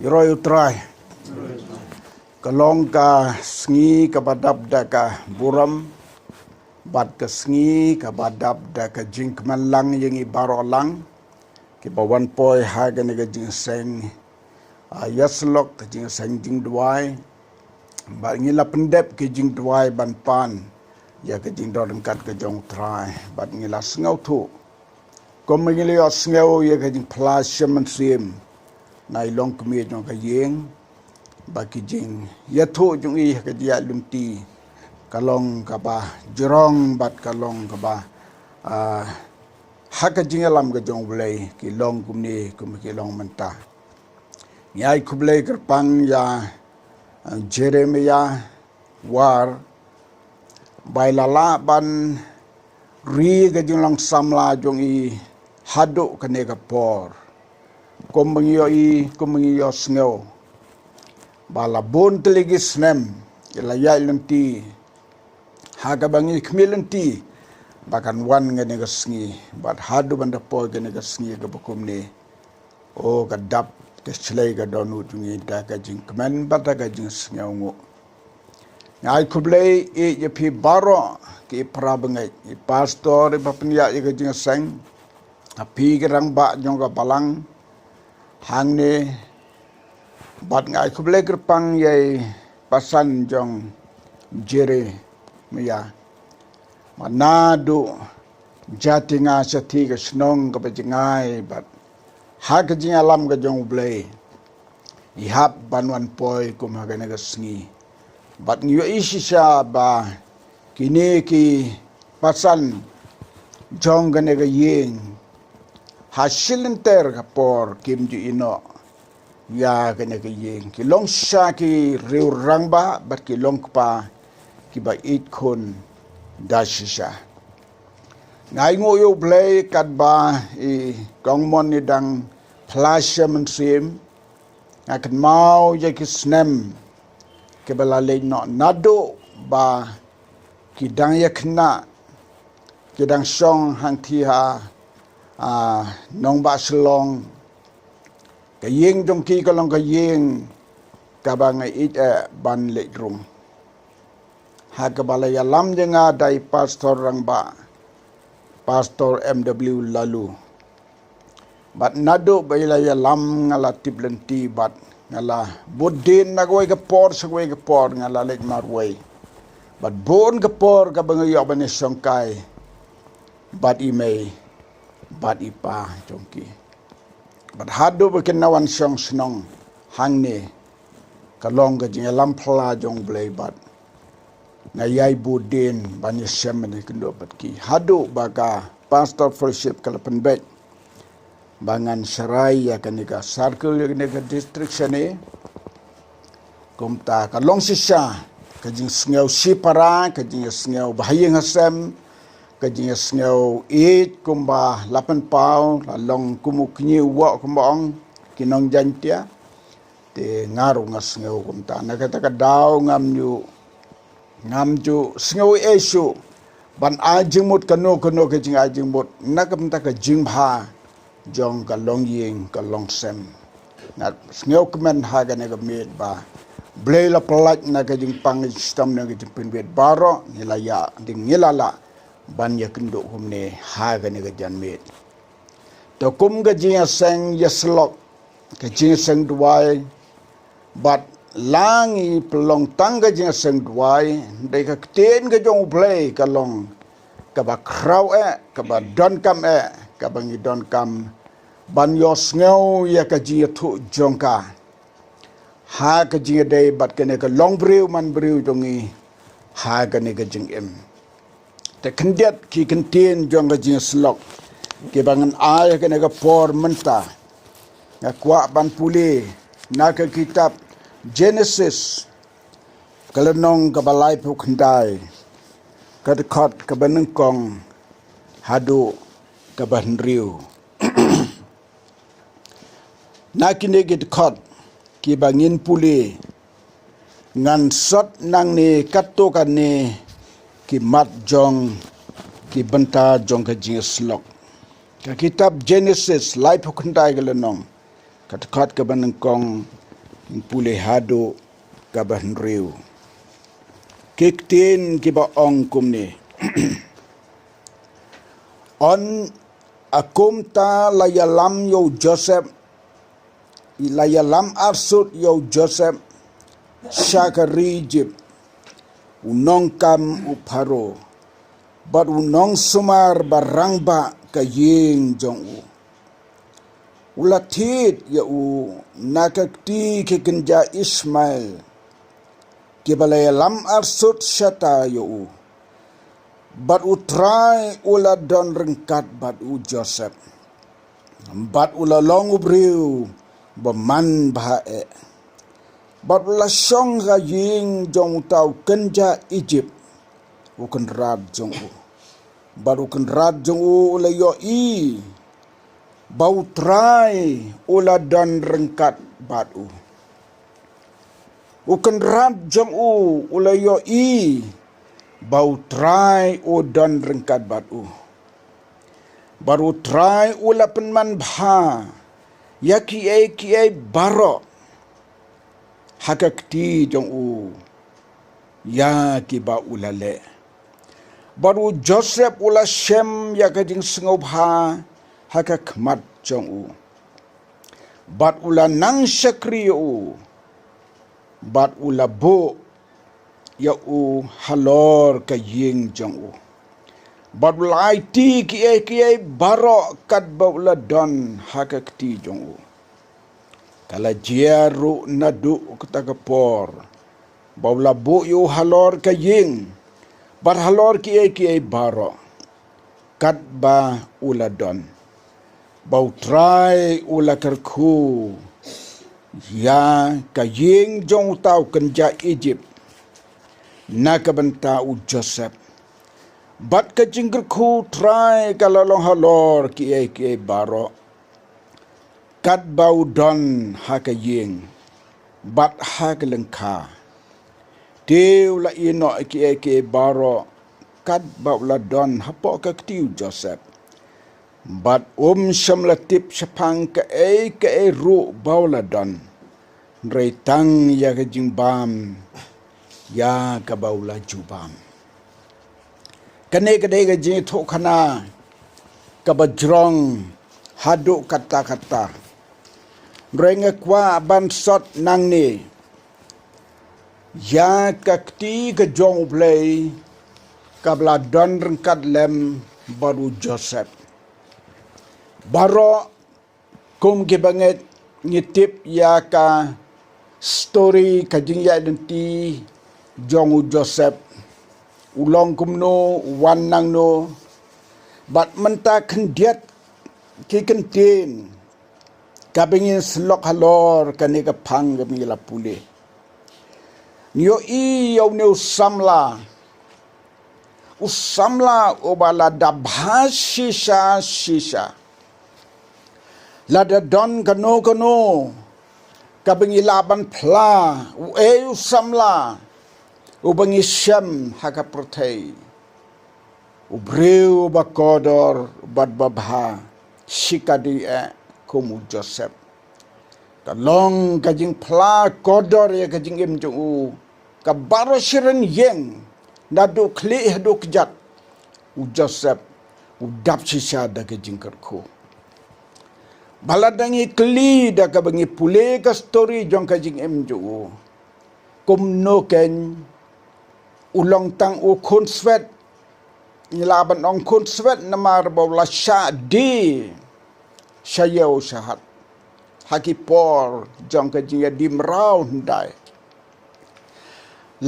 Yoroy utray. Kalong ka sngi ka badab da ka buram. Bad ka sngi ka badab da ka jink man lang yung ibaro lang. Kibawan po'y haga ni ka jing seng. Yaslok ka jing seng jing duway. Bad ngila pendep ka jing duway ban pan. Ya ka jing dorangkat ka jong utray. Bad ngila sengaw tu. Kung mangili yot sengaw ya ka jing plasya man sim. Na ilong kami jong kayeng baki jing yatho jong i ka dia lunti kalong ka ba jirong bat kalong ka ba haka jing alam ka jong bulay kilong kumni kumikilong menta nyai kublay kerpang ya Jeremiah war bailala ban ri ka jing lang samla jong i hado kanega por kumengiyo sengaw bala bon teligis nem ilayay lanti haga bangi kmilanti bakan wan nga negasngi bat hadu banda po ga negasngi ga bukumni o gadap ke chlay ga donu tungi da ga jing kmen bata ga jing sengaw ngo ngai kublay e yepi baro ki prabangai i pastor i papnya ga jing seng api gerang ba jong ga balang hang ni bat ngai kublay kerpang yai pasan jong jere maya manadu jati nga sati ka snong ka pajingai bat hak jing alam ka jong blay ihap banwan poy kumagana ka sngi bat ngiyo isi siya ba kini ki pasan jong gane ka ying hasilenter ka por kim ju ino ya kanya ka yeng kilong siya ki riu rangba bat kilong pa ki ba it kun da siya ngai ngoyo blay kat ba i kongmon ni dang plasya mensim akan mau ya ki snem ke balalay no nado ba ki dang ya kena ki dang song hang tiha nong ba selong ka yeng jong ki kalong ka yeng ka ba nga it ban le drum ha ka bala ya lam jenga dai pastor rang ba pastor MW lalu bat nado ba ila ya lam ngala tiblenti bat ngala bodin na goy ka por sa goy ka por ngala le marway bat bon ka por ka ba nga yo ba ni songkai bat imay bat ipa jongki bat hado berkenawan syong senong hang ni kalong ka jing alam pla jong blay bat ngayay budin banyak semen kendo bat ki hado baka pastor fellowship kalapan bet bangan sarai ya kanika circle ya kanika district sini kumta kalong sisya kajing sengaw sipara kajing sengaw bahayang hasem kajing sengaw it kumba 8 pau lalong kumuknyi wa kumbang kinong jantia te ngaru ngasngaw kumta nakata ka daw ngamju sengaw esu ban ajimut kano kajing ajimut nakamta ka jingha jong kalong ying kalong sem na sengaw kemen haga na gamit ba blay la pelaj na kajing pang sistem na kajing pinbet baro nilaya ding nilala ban ya kendo humne haga ni gajan met to kum ga jing seng yaslok ka jing seng duai bat langi pelong tangga jing seng duai dei ka ten ga jong play kalong ka ba kraw ka ba don kam ka ba ngi don kam ban yo sngew ya ka jing thu jongka ha ka jing dei bat ka ne ka long brew man brew jongi ha ga ne ga jing em te kendiat ki kentien jong ga jing slok ki bangan ay ka naga por menta nga kwa ban puli na ka kitab Genesis kalanong kabalay po kendai kadekot kabanengkong hado kabanriu na kinigid kot ki bangin puli ngan sot nang ni katukan ni ki mat jong ki benta jong ka jing slok ka kitab Genesis life kendai galenong kat ka banengkong pulih hado kaban riu kiktin kiba ong kumni on akum ta layalam yo Joseph layalam arsut yo Joseph syakari jib unong kam uparo bat unong sumar barang ba kaying jong ulatit ya nakakti kikenja Ismail kibalayalam arsut syata yo bat utrai ula don rengkat bat Joseph bat ula long ubriu baman bahae bat ula syong gaying jong tau kenja Egypt uken rad jong bat uken rad jong ula yo bau trai ula don rengkat bat uken rad jong ula yo bau trai don rengkat bat baru trai ula penman bha ya kiai baro hakakti jong ya ki ba ulale baru Joseph ula Shem ya kajing sengobha hakakmat jong bat ula nang syakriyo bat ula bo ya halor kaying jong bat ula IT kiai baro kat ba ula don hakakti jong kala jiaru nadu ketagapor baula bu yu halor kaying bar halor kiai baro kat ba ula don bau trai ula kerku ya kaying jong tau kenja Egypt nakabenta Joseph bat kajingkerku trai kala long halor kiai baro kat bau don hakaying bat hakalengka Dew la ino kiai baro kat bau la don hapo kaktiu Joseph bat syam latip syapang ke ru bau la don reitang ya kajing bam ya ka bau la jubam kane kajing thokana kabajrong hadu kata-kata Renga kwa bansot nang ni ya kakti ke jong play kabla don rengkat lem baru Joseph baro kum ke banget ngitip ya ka story kajing ya denti jong Joseph ulong kumno wan nang no bat menta kendiat ki kentin kabingin selok halor kani ka pang kami la pule nyo yaw ne usamla obala da shisha la da don kano kabingi laban pla usamla ubangi syam haka protei ubreu bakodor bad babha shikadi kumu Joseph kalong kajing pla kodor ya kajing imju kabaro shiren yeng nadu kli hadu kjat Joseph udap shisha da kajing kerku baladangi kli da kabangi pule ka story jong kajing imju kumno ken ulong tang kun swet nilaban ong kun swet namar bawla sha di Syayau syahat hakipor jong kajing ya dimrau ndai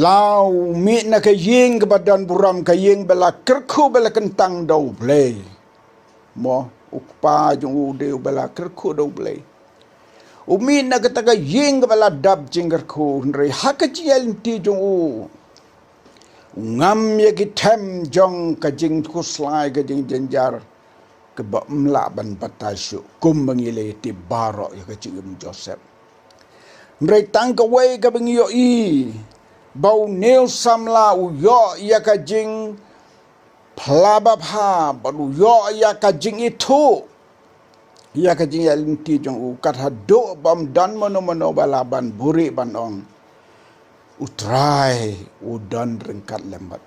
lau mi na kaying kebadan buram kaying bela kerku bela kentang dau play mo ukpa jong ude bela kerku dau play umi na kataga ying bela dab jingkerku ndre hakajial ti jong ngam ya kitem jong kajing kuslai kajing jenjar keba mlaban batasyo kum bangile ti baro ya kajing Joseph ndre tangkawai ka bangiyo bau neu samla uyo ya kajing plababha baru yo ya kajing itu ia ka jing alinti jong u kat hado bam dan mono balaban buri ban ong utrai udan rengkat lembat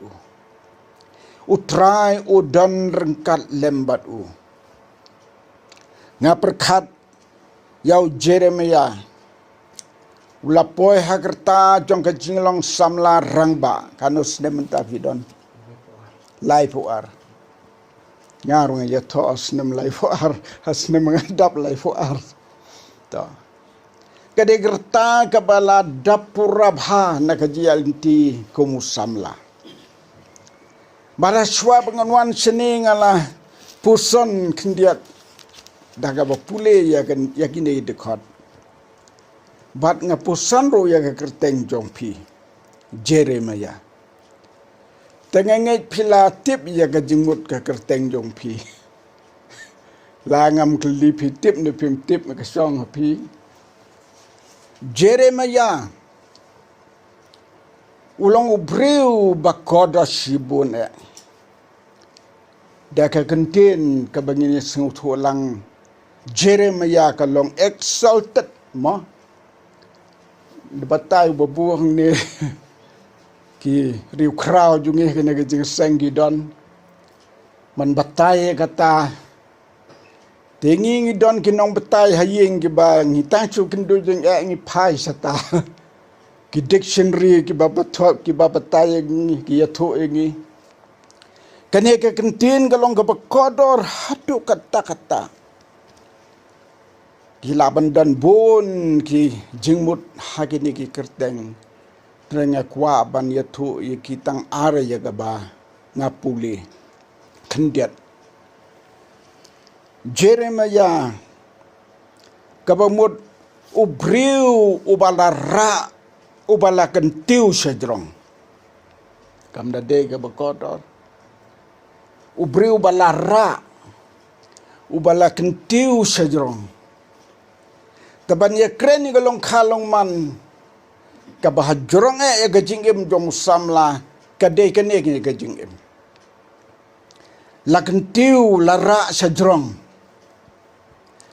utrai udan rengkat lembat ngaperkat yau Jeremia ulapoi hagerta jong ka jinglong samla rangba kanus nementa vidon lai puar ngarung ya to asnem lai puar asnem ngadap lai puar to kade gerta kabala dapurabha nakajialinti kumusamla baraswa penganwan seni ngala puson kendiat daga bapule ya kan yakine dekat bat ngapusan ro ya kerteng jongpi Jeremia tengengai pila tip ya ka jingmut ka kerteng jongpi langam kelipi tip ne pim tip ka song pi Jeremia ulong ubriu bakoda shibune daka kentin ka bangini sengutulang Jeremia ka long exalted mo batai babuang ni ki riu krau jungi kena ke senggi don man batai kata tengi don kinong batai haying ki ba ngita chu kendu jeng ngi pai sata ki dictionary ki ba bathop ki ba batai ngi ki yatho ngi kane ke kentin kalong ka bakodor hatu kata-kata gila bandan bon ki jingmut hakini ki kerteng trenga kwa ban yathu ye kitang are ya gaba ngapuli kendiat Jeremia kabamut ubriu ubalara ubala kentiu sejrong kamda de ka bakodor ubriu balara ubala kentiu sejrong taban ya kren ni galong khalong man kabahajrong e gajingim jong samla kadai kene ke gajingim lakentiu lara sajrong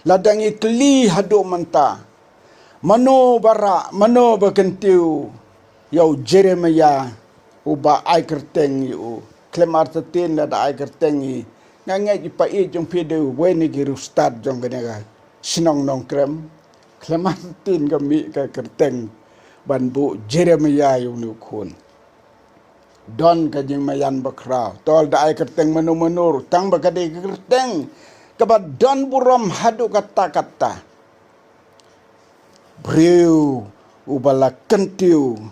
ladang ikli hado manta mano bara mano bakentiu yau Jeremia uba ai kerteng yu klemar tatin da ai kerteng i ngangai ipa i jong pide weni ki rustad jong genega sinong nong krem Klematin kami ka kerteng banbu Jeremia yung nukun. Don kajing mayan bakraw. Tol da ay kerteng manu-manur. Tang bakadi kerteng. Kabad don buram hadu kata-kata. Briu ubala kentiu.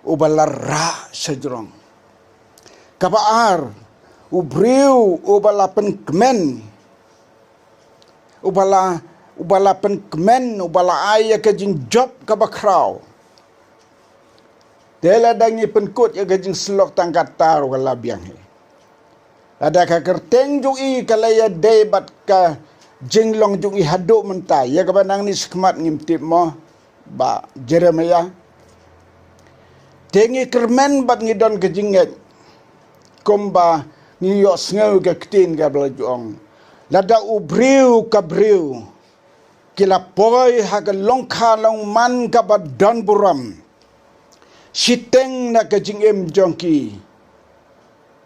Ubala ra sejrong. Kabaar. Ubriu ubala penkmen. Ubala penkmen, ubala ayah kajing job kabakraw. Dela dangi penkut ya kajing selok tangkat taru kalabiang he. Ada ka kerteng jung i kalaya debat ka jinglong jung i haduk mentai. Ya kabanang ni sekmat ngimtip mo ba Jeremia. Tengi kermen bat ngidon kajinget. Kumba ngiyok sengau ka ketin ka belajuang. Lada ubriu ka briu. Kila poi haga longka long man ka badan buram. Siteng na kajing em jongki.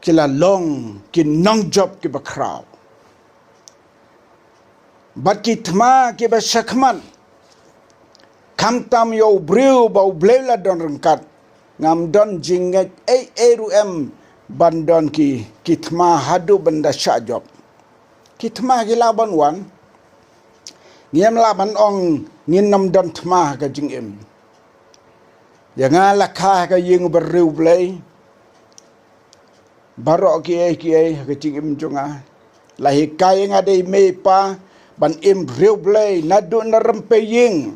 Kila long ki nong job ki bakraw. Bat ki tma ki basakman. Kam tam yo briu bau blela don rengkat. Ngam don jinget rum bandon ki tma hadu benda syak job. Ki tma ki laban wan. Ngiem laban ong nginam don tma ka jingim. Yang alakah ka ying berriu blay. Barok kiai ka jingim junga. Lahi kai ngadai mepa ban im riu blay nadu na rempe ying.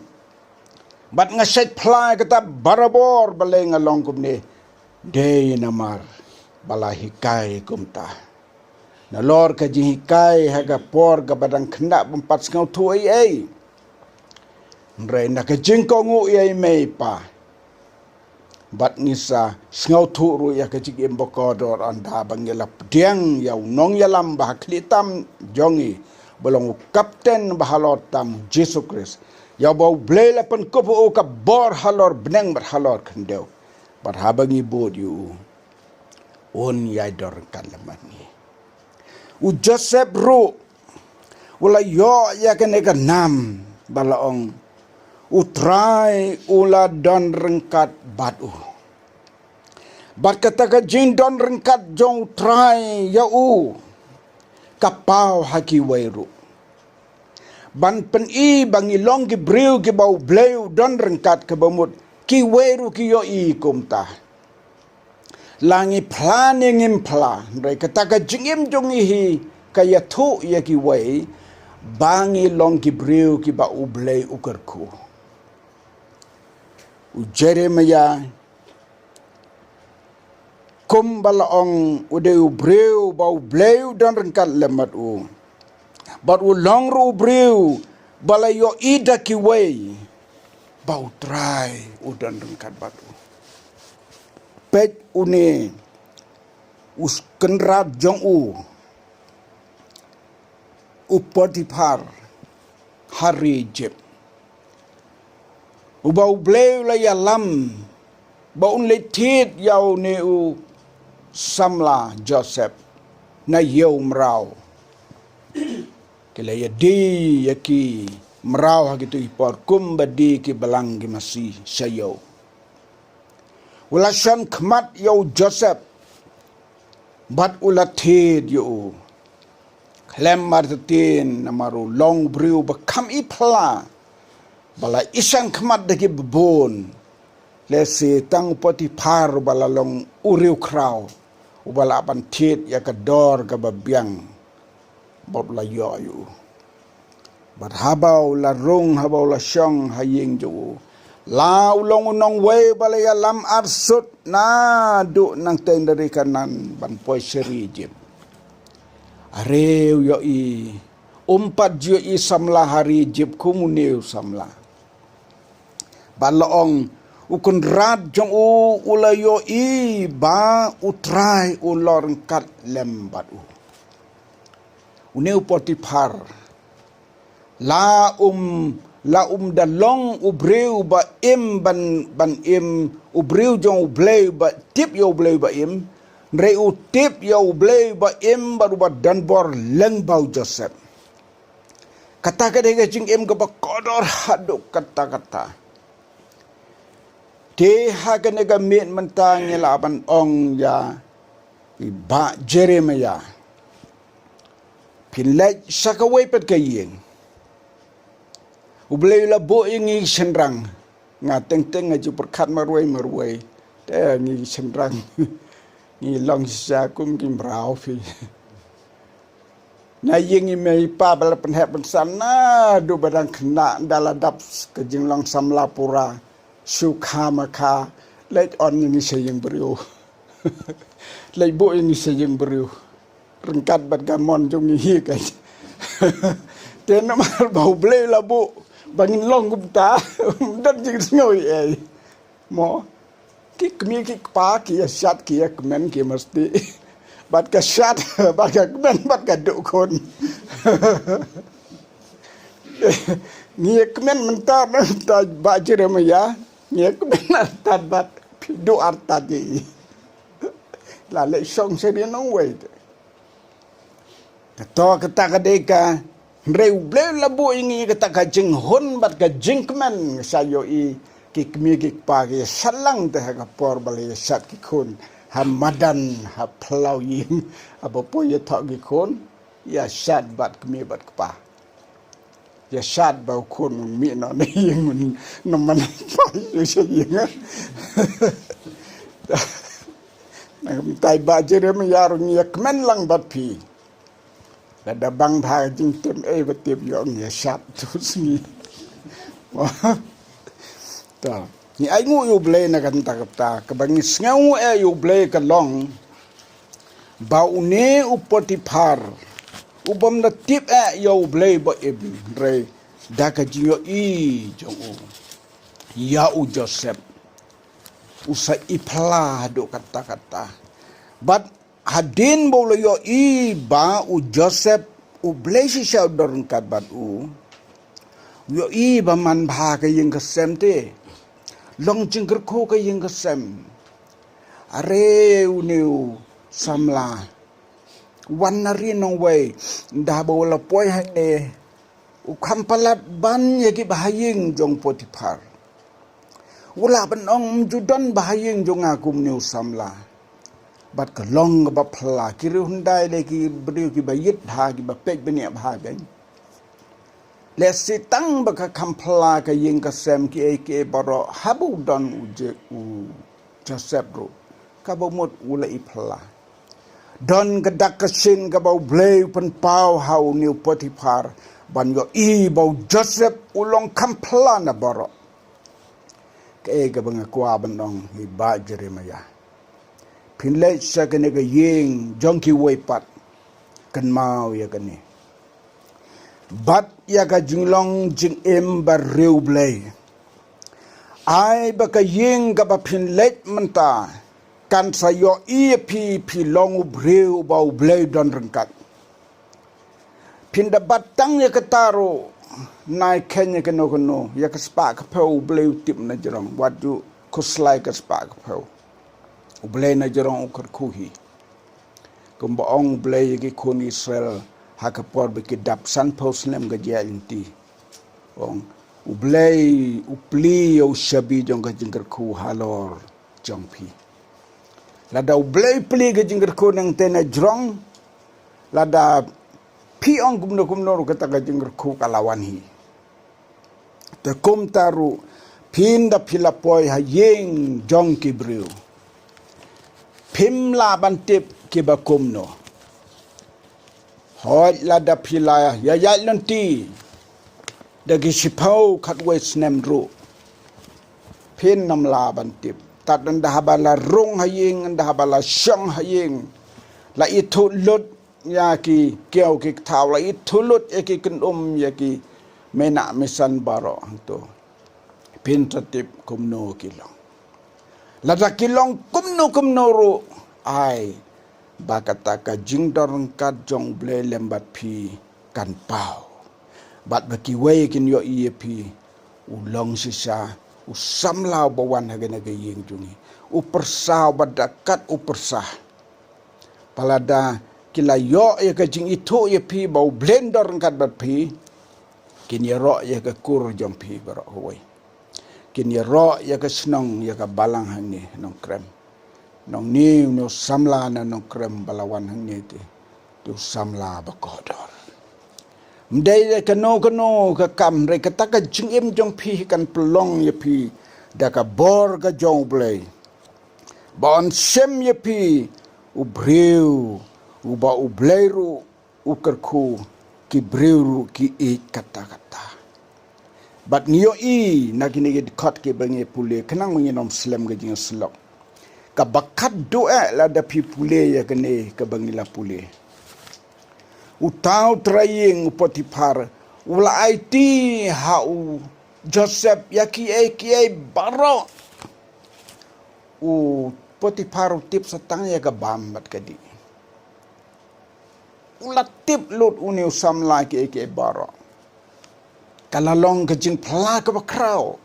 Bat ngaset plai kata barabor balay ngalong kumni. Day namar balahi kai kumta. Nalor ka jihikai haga por ka badang kena bempat sengau tu ai. Nrai na ka jingko ngu ai mei pa. Bat ngisa sengau tu ru ya ka jigim bokodor anda bangela pdiang yau nong yalam bah klitam jongi belong kapten bahalor tam Jesus Christ ya bau blela pen kopo ka bor halor beneng ber halor kendeu bar habangi bod yu on ya dor kalaman ni u Joseph ru wala yo ya kenega nam balaong utrai ula don rengkat batu bat kata ka jin don rengkat jong utrai ya u kapau haki wairu ban pen i bangi long ki briu ki bau bleu don rengkat ke bamut ki wairu ki yo i kumta langi plane ngimpla ndai kata ka jingim jong ihi kaya tu ya ki wai bangi long ki briu ki bau bleu ukerku u Jeremia kum balaong udeu breu bau bleu dan rengkat lemat u bat u long ru breu balayo ida ki wei bau trai u dan rengkat batu pet une us kenrat jong u Potifar hari jeb ubau bleu la ya lam baun le tit yau ne u samla Joseph na yau mrau kele ya di ya ki mrau ha gitu ipor kum badi ki balang ki masih sayo ulasan khmat yau Joseph bat ulat tit yu klem martin namaru long briu bakam ipla bala isang khmat deki bebon lesi tang Potifar bala long uriu krau ubala pan tit ya kador ka babiang bob la yo yu bat habau la rung habau la syong haying ju la ulong unong we bala ya lam arsut na du nang ten dari kanan ban poi seri jim areu yo i umpat jo i samla hari jib kumuneu samla balaong ukun rat jong ulayo i ba utrai ulor kat lembat uneu Potifar la dalong ubreu ba im ban im ubreu jong bleu ba tip yo bleu ba im re u tip yo bleu ba im baru ba danbor lengbau Joseph kata kadega jing im ka ba kodor haduk kata-kata te haganega mit mentang laban ong ya ba Jeremia pinlek sakawai pet kayeng ublay la bo ingi senrang nga teng aju perkat marwai te ngi senrang ngi long sa kum kim brau fi na yengi mai pa bal penhep pensana du badang kena daladap ke jinglong samlapura suka maka let on ini sayang beriu let bu ini sayang beriu rengkat bat gamon jong hi kai ten mar bau ble la bu bangin long gupta dan jing ngoi ai mo kik mi kik pa ki shat ki men ki mesti bat ka shat bat ka men bat ka du kon ni men mentar ta ba Jeremia nhớ có biết là tàn bát độ art tàn gì là lệ song sẽ đến nóng quay to cái ta cái đây cả rêu ble la bu ingi cái ta cái jing hon bat cái jing man sa yo i kik mi kik pa cái salang te cái por bale sat ki khon hamadan ha plau yin abo po ye thọ ki khon ya sat bat mi bat pa ya sat bau khon mi no ni yin no man pa yo se yin tai ba Jeremia ro ni kmen lang bat pi ada bang bha jing tem e bat tem yo ni sat tu sni ta ni ai ngu yu ble na kan ta ta ka bang ngau e yu ble ka long ba une u Potifar ubam na tip e yu ble ba e re da ka ji yo i jong u ya u Joseph usa ipla do kata-kata but hadin bolo yo i ba u Joseph blesi siya dorong kat bat yo ba man bha ka ying ka sem te long jingker ko ka ying ka sem are uniu samla wan nari nong way dah bawa poi hane kampalat ban yaki bahaying jong Potifar wala ban ong judan bahaying jong akum niu samla bat ka long ba phla ki hundai le ki brio ki bayit bha ki ba pek benia bha ben le sitang ba ka kampla ka ying ka sem ki baro habu don Joseph ro ka ba mot ula ipla don ka dakasin ka ba blay pen pau hau niu Potifar ban yo ba Joseph ulong kampla na baro ka ba kwa ban dong hi ba Jeremiah pinlay sa kani ka ying jongki waypat kan mau ya kani bat ya ka jinglong jing ba riu blay ai ba ka ying ka ba pinlay menta kan sayo pi long briu ba blay don rengkat pinda batang ya kataro nai kenya kano ya ka spa ka pau blay tip na jerong wadu kuslai ka spa ka pau Ublay na jarong ukar kuhi. Kumbaong ublay yagi kun Israel hakapor bikidap san posnem gajya inti. Ublay upli yaw shabi jong gajingkar ku halor jong pi. Lada ublay pli gajingkar ku ng tena jrong. Lada piong kumno kata gajingkar ku kalawan hi. Tekum taru pinda pilapoy hayeng jong kibriu. Pimla bantip kibakumno. Hoi lada pila ya nanti. Dagi sipau katwe snem ru. Pin nam la bantip. Tat anda habala rung haying anda habala syang haying. La itu lut ya ki kiau ki tau la itu lut ya ki kenum ya ki menak misan baro tu. Pin tatip kumno kilong. Lada kilong kumno ru ai bakata ka jingdorong kat jong ble lembat pi kan pau bat baki we kin yo pi ulong sisa usamlau bawan hagana ga ying jungi upersah badakat upersah palada kila yo ya ka jing itu ye pi bau blender kat bat pi kin ya ro ya ka kur jong pi baro hoy kin ya ro ya ka snong ya ka balang hang ni nong krem nong niu no samla na nong krem balawan hang ni tu samla bakodor mdai ka no ka kam re ka taka jingim jong pi kan pelong ya pi da ka bor ka jong blay bon sem ya pi u breu u ba u bleiru u kerku ki breu ki e kata bat niyo nagini kot ke bangi pule kenang menginom slam ke jing slok ka bakat doa la da pi pule ya kene ke bangi la pule utau trying Potifar ula IT hau Joseph yaki baro u Potifar tip satang ya ka bambat kadi ula tip lut uni usam la ki baro kalalong kejing pela ke bakrau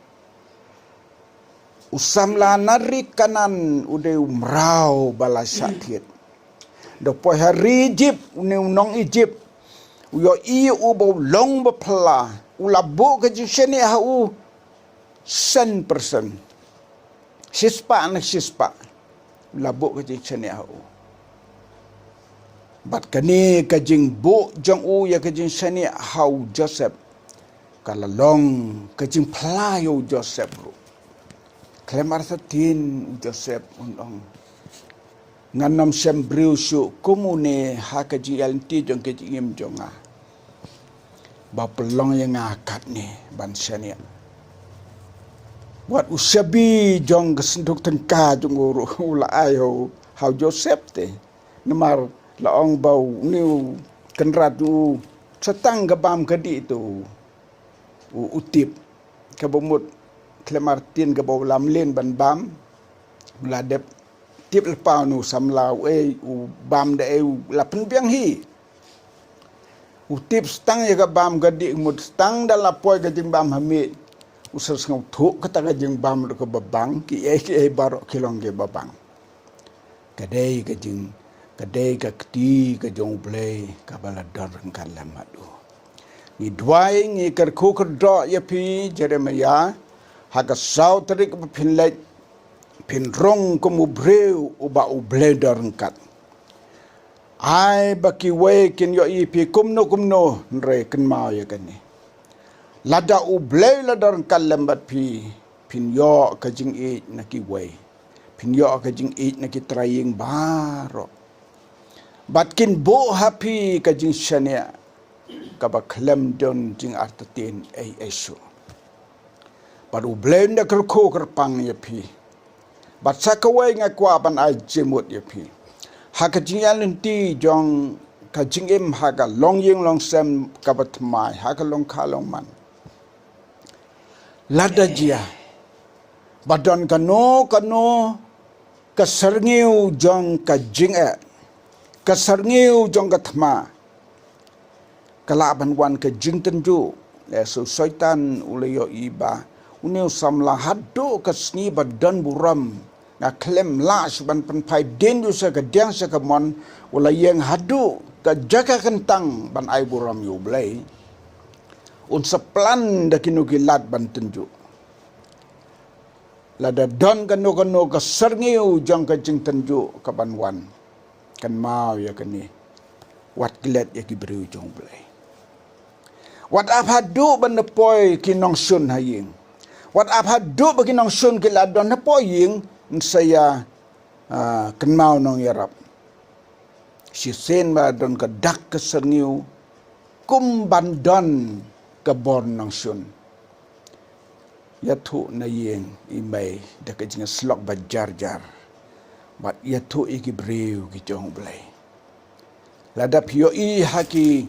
usam la narik kanan ude umrau bala syakit do po hari Egypt nong Egypt yo bo long bapla ulabu kejing seni hau 100% sispa ulabu kejing seni hau bat kani kejing bu jong ya kejing seni hau Joseph kalalong kejing pelayo Joseph bro klemar satin Joseph undong nganam sembriu su komune ha kejing alti jong kejing im jonga ba pelong yang akat ni ban senia buat usabi jong kesenduk tengka jong ula ayo hau Joseph te nemar laong bau niu kenrat tu setang gebam kedi tu utip kabumut klemartin gabaw lamlin ban bam meladep tip lepau nu samlau u bam de lapen biang hi utip stang ya ka bam gadi mut stang dala poi ka jing bam hamid usas ngau thuk kata ka jing bam ka babang ki baro kilong ke babang kadai ka jing kadai ka kti ka jong play ka bala dar kan lamadu ni dwai ngi kar khu kar do ya pi Jeremiah ha ka sau trik pin let pin rong ko mu breu uba u bleder kat ai baki we kin yo ipi kumno re ken mau ya kan ni lada u blei ladar kan lambat pin yo ka jing e na ki we pin yo ka jing e na ki trying baro bat kin bo happy ka jing shania ka ba klem don jing artatin ai esu bat u blei na kar ko kar pang ya pi bat sakawe nga kwa ban ai jemut ya pi haka jing alenti jong ka jing em haka long ying long sem ka bat mai haka long kha long man lada jia badon kano ka sarngiu jong ka jing ka sarngiu jong ka thma kala ban wan ka jing tenju le so soitan uleyo iba uneu samla haddo ka sni badon buram na klem las ban pen pai den du sa ka diang sa ka mon wala yeng hadu ka jaga kentang ban ai buram yu blai un seplan da kinu gilat ban tenju lada don kano ka sarngiu jang ka jing tenju ka ban wan kan mau ya kani wat gilat ya ki briu jong blai wat ap hadu ban na poi kinong sun haying wat ap hadu ba kinong sun ki ladon na poi ying saya kan mau nong yarap si sen ba don ka dak ka sarngiu kum ban don ka bor nong sun yathu na yeng imay da ka jinga slok ba jar bat yathu iki breu ki jong blai lada pio i haki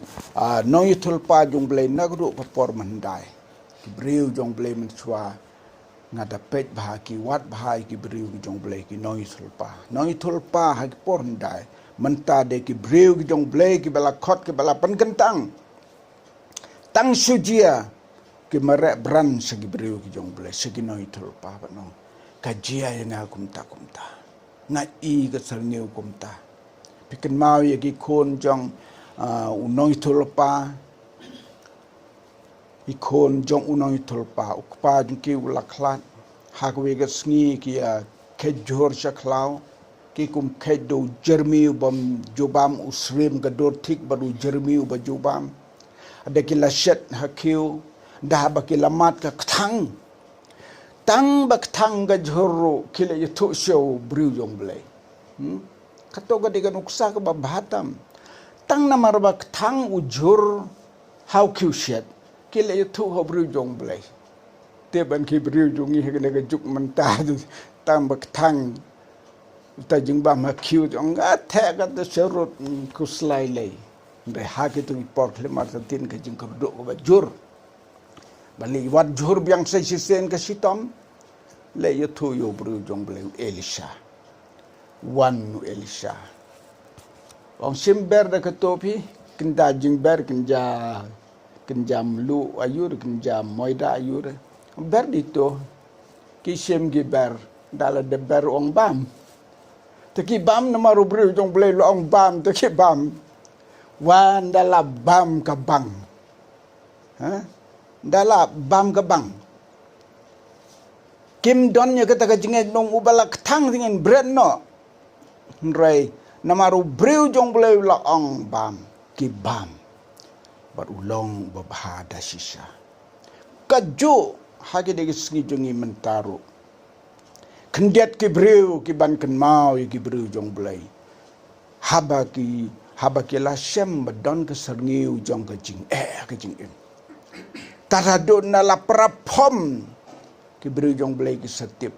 no yutul pa jong blai nagru papor mandai ki breu jong blai men chwa ngada pet bahaki wat bahai ki breu ki jong blai ki no yutul pa haki por ndai menta de ki breu ki jong blai ki bala khot ki bala pan kentang tang sujia ki marek bran segi breu ki jong blai segi no yutul pa no kajia yang kumta ngai i ka sarneu kumta pikan mau ya ki kon jong unong tulpa ikon jong unong tulpa ukpa jong ki ulaklat hakwe ga sngi ki ke jor shaklau ki kum ke do jermi bam jobam usrim ga dor tik badu jermi ba jobam ada ki lashet hakiu dah ba ki lamat ka thang tang bak thang ga joro kile yuthu show briu jong blai katoga diga nuksa ka babatam tang namar bak thang ujur how kiu shet kile yuthu ho briu jong blai te ban ki briu jong hi ga ga juk man ta tang bak thang ta jing ba ma kiu jong ga the ga de serut kuslai lei be ha ki tu por le mar tin ka jing ka do ba jur bali wat jur biang sai sen ka sitom le yuthu yo briu jong blai Elisha wan Elisha ong simber da katopi kinda jingber kinjam lu ayur kinjam moida ayur ber dito kisem giber dala de ber ong bam teki bam nama rubri jong blai lo ong bam teki bam wan dala bam ka bang dala bam ka bang kim don nya kata ka jingai nong ubalak thang dengan bread no rai namaru breu jong blai la ong bam ki bam bar ulong babha da shisha kaju hage de sngi jongi mentaru kendiat ki breu ki ban kan mau ki breu jong blai haba ki la shem badon ke serniu jong ke jing ke jing em taradon na la prapom ki breu jong blai ki setip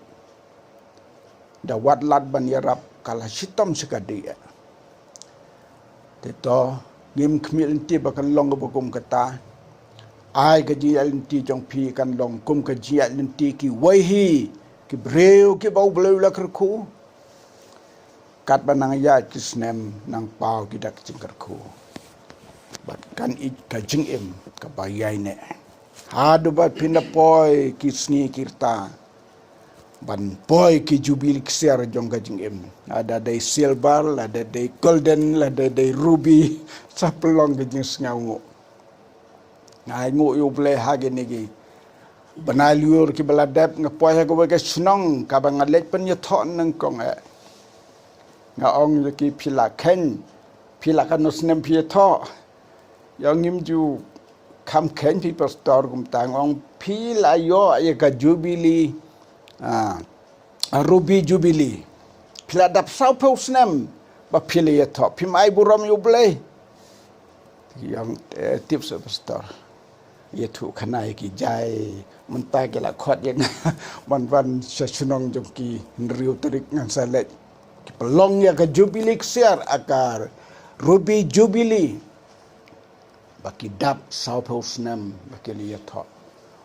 da wat lat ban yarap kala sitom sekadia teto ngim khmil ti bakan long bokum kata ai ka ji alti jong pi kan long kum ka ji alti ki wai hi ki breu ki bau bleu la kerku kat banang ya kisnem nang pau ki dak jingkerku บัดกันอีกะจิงกะบายายเนี่ยหาดูบัดพินาปอยกิสนีกิรตาบันปอยki jubil kser jong ka jing ada day silver ada day golden ada day ruby sapelong ka jing sngaungo ngai ngo yu ble hage negi banaliur ki baladap nga poi ha ko ka snong ka ba ngalet pen ye thon nang kong nga ong ki phila khen phila ka nosnem phi tho yang ngim ju kham khen pi pastor kum tang ong phila yo ye ka jubili Ruby Jubilee pila dap sau pausnem ba pila ya top pimai buram yu ble yang tips pastor ye thu khanai ki jai mentai ke la khot yen ban sesunong jong ki riu terik ngan salet ki pelong ya ka Jubilee ksiar akar Ruby Jubilee baki dap sau pausnem baki ya top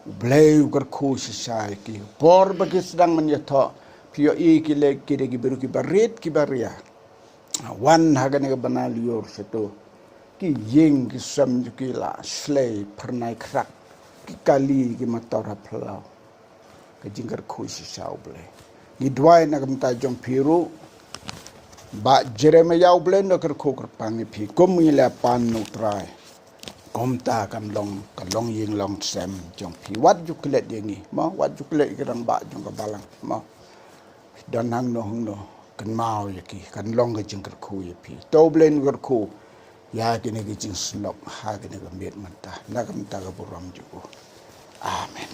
Blay ugar khu sisai ki por bagi sedang menyata pio I ki le ki de ki beru ki barit ki baria wan haga ne bana liur seto ki yeng ki sam ki la slay pernai krak ki kali ki matora plau ke jinggar khu sisau blay ni dwai na kam ta jong piru ba Jeremiah blay no ker khu ker pangi pi kom ni la pan no trai kom ta kam long ying long sem jong pi wat ju klet yengi ma wat ju klet kedang ba jong ka balang ma dan hang no kan mau ye ki kan long ke jing ker khu ye pi to blen ker khu ya ki ne ki jing snok ha ki ne ka met man ta na kam ta ka buram ju amen